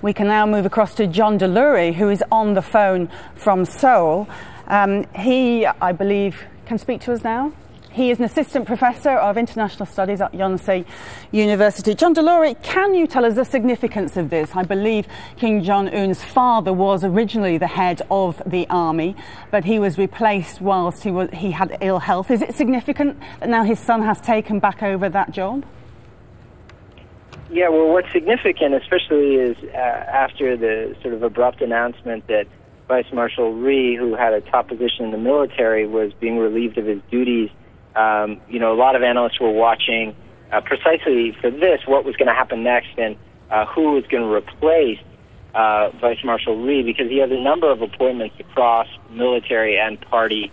We can now move across to John Delury, who is on the phone from Seoul. He, I believe, can speak to us now. He is an assistant professor of international studies at Yonsei University. John Delury, can you tell us the significance of this? I believe Kim Jong-un's father was originally the head of the army, but he was replaced whilst he had ill health. Is it significant that now his son has taken back over that job? Yeah, well, what's significant, especially, is after the sort of abrupt announcement that Vice Marshal Ri, who had a top position in the military, was being relieved of his duties. A lot of analysts were watching precisely for this, what was going to happen next, and who was going to replace Vice Marshal Ri, because he has a number of appointments across military and party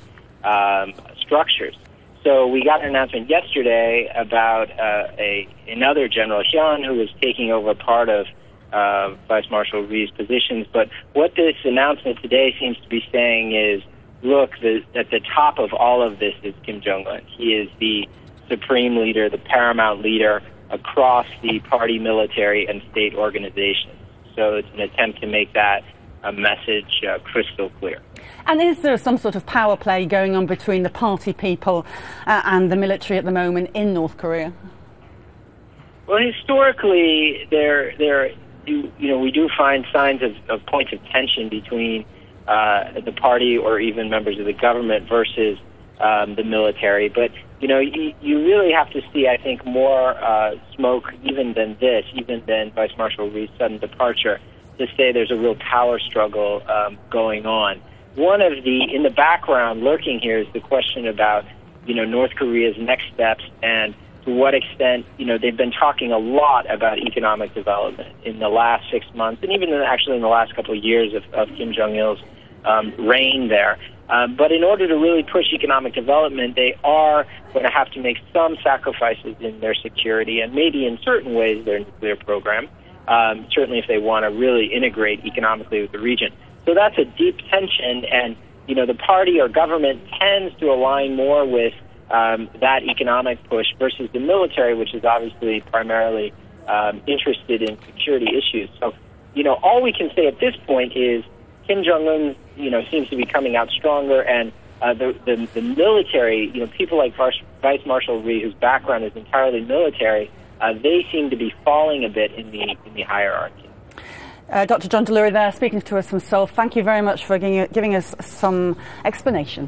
structures. So we got an announcement yesterday about another General Hyun, who was taking over part of Vice Marshal Ri's positions. But what this announcement today seems to be saying is, look, at the top of all of this is Kim Jong-un. He is the supreme leader, the paramount leader across the party, military, and state organizations. So it's an attempt to make that a message crystal clear. And is there some sort of power play going on between the party people and the military at the moment in North Korea? Well, historically, we do find signs of points of tension between the party or even members of the government versus the military. But, you really have to see, I think, more smoke even than Vice Marshal Ri's sudden departure to say there's a real power struggle going on. In the background lurking here is the question about, North Korea's next steps and to what extent, they've been talking a lot about economic development in the last 6 months and even actually in the last couple of years of Kim Jong-il's reign there. But in order to really push economic development, they are going to have to make some sacrifices in their security and maybe in certain ways their nuclear program, certainly if they want to really integrate economically with the region. So that's a deep tension, and the party or government tends to align more with that economic push versus the military, which is obviously primarily interested in security issues. So, all we can say at this point is Kim Jong-un, seems to be coming out stronger, and the military, people like Vice Marshal Ri, whose background is entirely military, they seem to be falling a bit in the hierarchy. Dr. John Delury there, speaking to us from Seoul. Thank you very much for giving us some explanation.